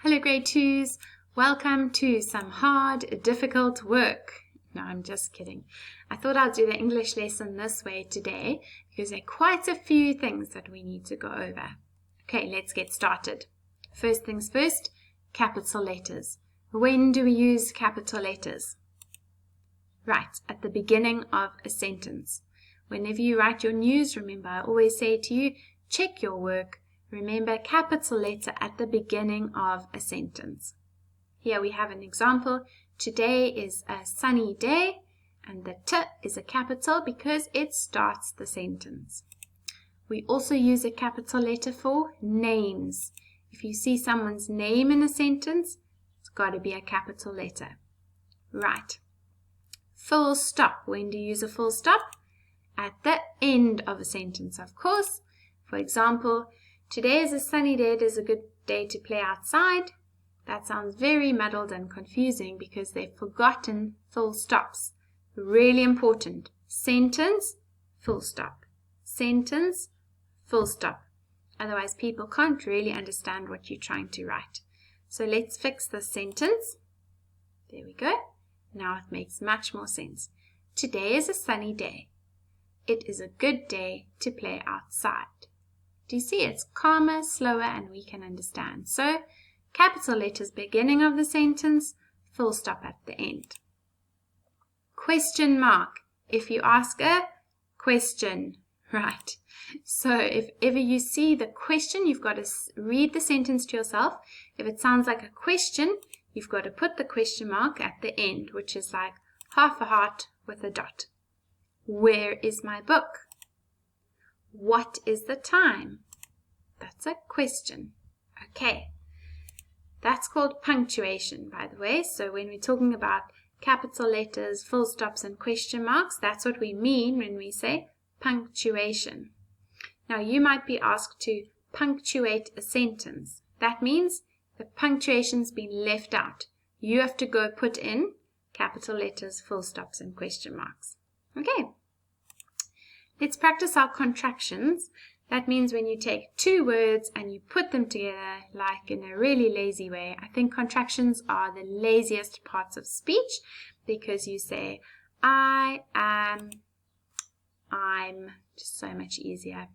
Hello grade 2s, welcome to some hard, difficult work. No, I'm just kidding. I thought I'd do the English lesson this way today because there are quite a few things that we need to go over. Okay, let's get started. First things first, capital letters. When do we use capital letters? Right, at the beginning of a sentence. Whenever you write your news, remember I always say to you, check your work. Remember capital letter at the beginning of a sentence. Here we have an example. Today is a sunny day, and the T is a capital because it starts the sentence. We also use a capital letter for names. If you see someone's name in a sentence, it's got to be a capital letter. Right. Full stop. When do you use a full stop? At the end of a sentence, of course. For example, today is a sunny day. It is a good day to play outside. That sounds very muddled and confusing because they've forgotten full stops. Really important. Sentence, full stop. Sentence, full stop. Otherwise, people can't really understand what you're trying to write. So let's fix the sentence. There we go. Now it makes much more sense. Today is a sunny day. It is a good day to play outside. Do you see? It's calmer, slower, and we can understand. So, capital letters beginning of the sentence, full stop at the end. Question mark. If you ask a question, right? So, if ever you see the question, you've got to read the sentence to yourself. If it sounds like a question, you've got to put the question mark at the end, which is like half a heart with a dot. Where is my book? What is the time? That's a question. Okay. That's called punctuation, by the way. So when we're talking about capital letters, full stops, and question marks, that's what we mean when we say punctuation. Now, you might be asked to punctuate a sentence. That means the punctuation's been left out. You have to go put in capital letters, full stops, and question marks. Okay. Let's practice our contractions. That means when you take two words and you put them together like in a really lazy way. I think contractions are the laziest parts of speech because you say I am, I'm, just so much easier.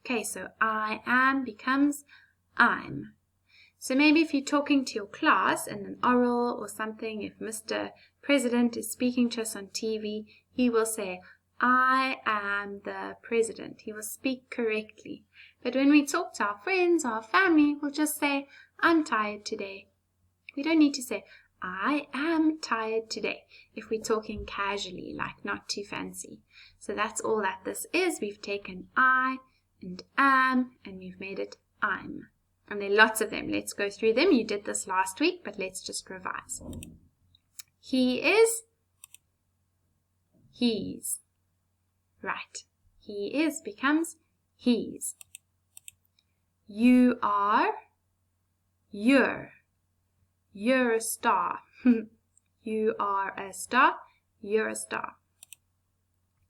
Okay, so I am becomes I'm. So maybe if you're talking to your class in an oral or something, if Mr. President is speaking to us on TV, he will say, I am the president. He will speak correctly. But when we talk to our friends, our family, we'll just say, I'm tired today. We don't need to say, I am tired today, if we're talking casually, like not too fancy. So that's all that this is. We've taken I and am, and we've made it I'm. And there are lots of them. Let's go through them. You did this last week, but let's just revise. He is, he's. Right. He is becomes he's. You are, you're. You're a star. You are a star. You're a star.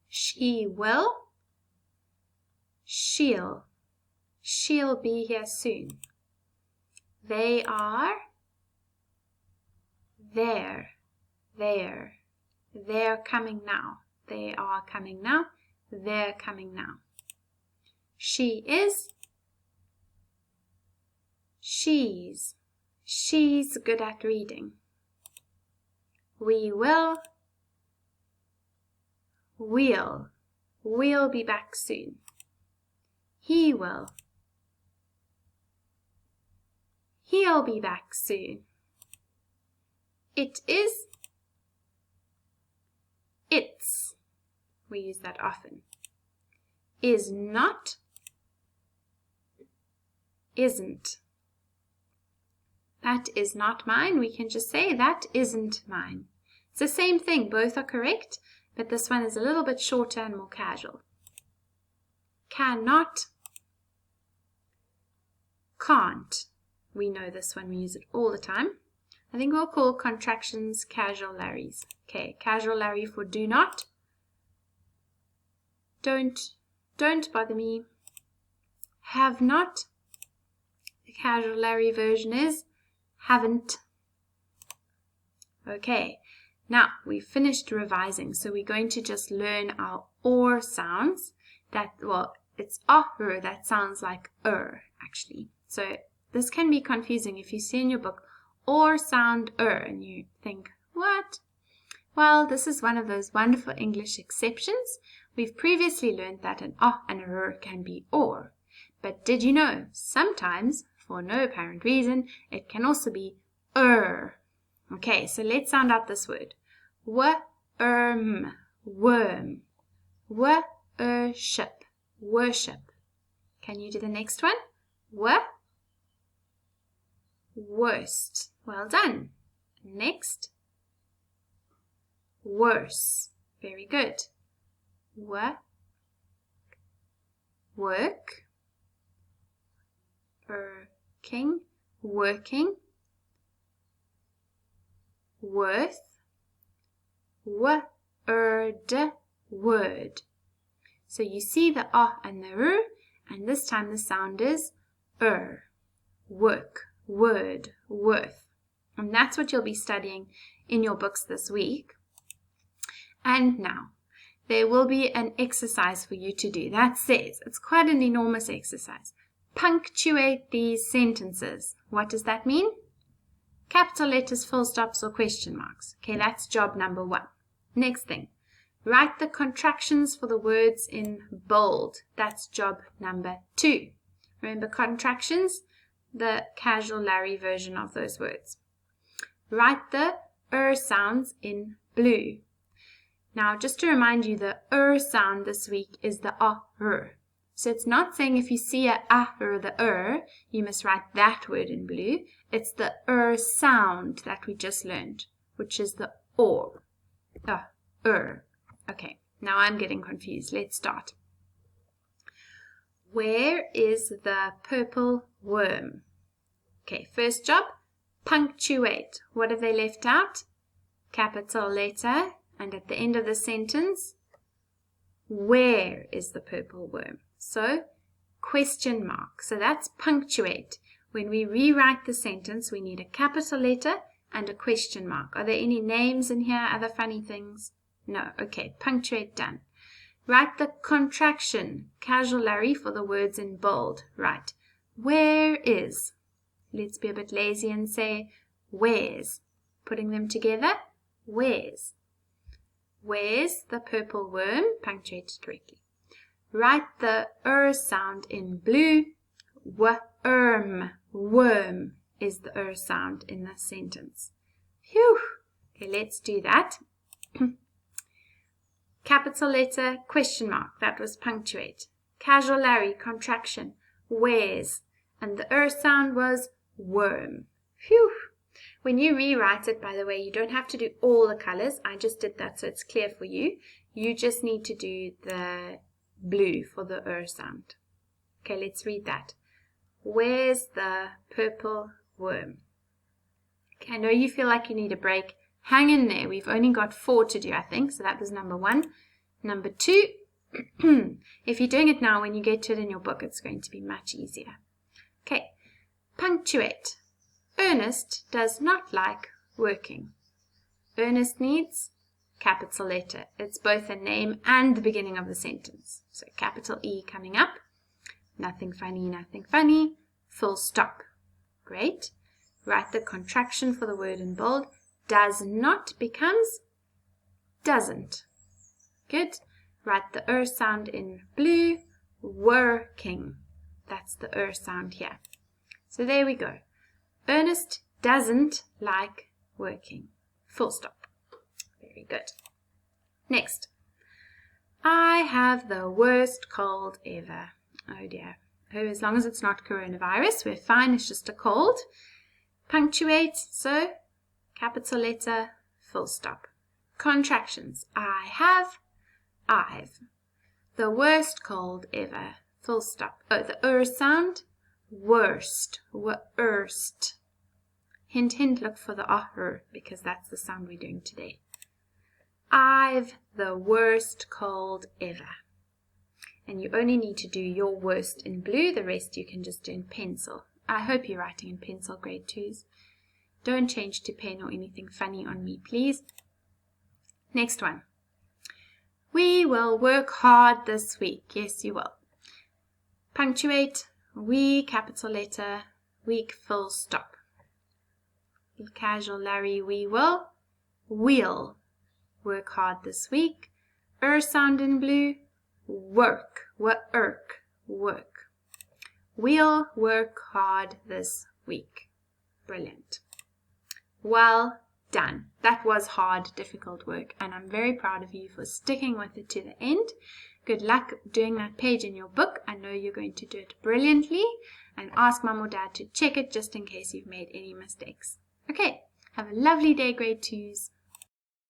She will, she'll. She'll be here soon. They are, they're. They're coming now. They are coming now. They're coming now. She is, she's. She's good at reading. We will, we'll. We'll be back soon. He will. He'll be back soon. It is, it's. We use that often. Is not, isn't. That is not mine. We can just say that isn't mine. It's the same thing. Both are correct, but this one is a little bit shorter and more casual. Cannot, can't. We know this one. We use it all the time. I think we'll call contractions casual Larrys. Okay, casual Larry for do not. Don't bother me. Have not. The casual Larry version is haven't. Okay, now we've finished revising, so we're going to just learn our or sounds. It's that sounds like actually. So this can be confusing if you see in your book or sound and you think, what? Well, this is one of those wonderful English exceptions. We've previously learned that an and a can be or. But did you know, sometimes, for no apparent reason, it can also be Okay, so let's sound out this word. Worm. Worship. Worship. Can you do the next one? Worst. Well done. Next. Worse. Very good. Work. Working. Worth. Word. Word. So you see the and the and this time the sound is work, word, worth. And that's what you'll be studying in your books this week. And now, there will be an exercise for you to do. That says, it's quite an enormous exercise. Punctuate these sentences. What does that mean? Capital letters, full stops, or question marks. Okay, that's job number 1. Next thing, write the contractions for the words in bold. That's job number 2. Remember contractions? The casual Larry version of those words. Write the sounds in blue. Now, just to remind you, the sound this week is the So it's not saying if you see a or the you must write that word in blue. It's the sound that we just learned, which is the or. Okay, now I'm getting confused. Let's start. Where is the purple worm? Okay, first job, punctuate. What have they left out? Capital letter. And at the end of the sentence, where is the purple worm? So, question mark. So that's punctuate. When we rewrite the sentence, we need a capital letter and a question mark. Are there any names in here, other funny things? No. Okay, punctuate, done. Write the contraction, casual Larry, for the words in bold. Right. Where is? Let's be a bit lazy and say where's. Putting them together, where's. Where's the purple worm? Punctuated correctly. Write the sound in blue. Worm. Worm is the sound in the sentence. Phew. Okay, let's do that. Capital letter, question mark. That was punctuate. Casual Larry, contraction. Where's? And the sound was worm. Phew. When you rewrite it, by the way, you don't have to do all the colors. I just did that so it's clear for you. You just need to do the blue for the sound. Okay, let's read that. Where's the purple worm? Okay, I know you feel like you need a break. Hang in there. We've only got 4 to do, I think. So that was number 1. Number 2, if you're doing it now, when you get to it in your book, it's going to be much easier. Okay, punctuate. Ernest does not like working. Ernest needs capital letter. It's both a name and the beginning of the sentence. So capital E coming up. Nothing funny, nothing funny. Full stop. Great. Write the contraction for the word in bold. Does not becomes doesn't. Good. Write the sound in blue. Working. That's the sound here. So there we go. Ernest doesn't like working. Full stop. Very good. Next. I have the worst cold ever. Oh dear. Oh, as long as it's not coronavirus, we're fine. It's just a cold. Punctuate. So, capital letter, full stop. Contractions. I have, I've. The worst cold ever. Full stop. Oh, the sound. Worst. Worst. Hint, hint, look for the because that's the sound we're doing today. I've the worst cold ever. And you only need to do your worst in blue. The rest you can just do in pencil. I hope you're writing in pencil, grade 2s. Don't change to pen or anything funny on me, please. Next one. We will work hard this week. Yes, you will. Punctuate, we, capital letter, week, full stop. Casual Larry, we will. We'll work hard this week. Sound in blue, work, work. We'll work hard this week. Brilliant. Well done. That was hard, difficult work, and I'm very proud of you for sticking with it to the end. Good luck doing that page in your book. I know you're going to do it brilliantly, and ask Mum or Dad to check it just in case you've made any mistakes. Okay, have a lovely day, grade 2s.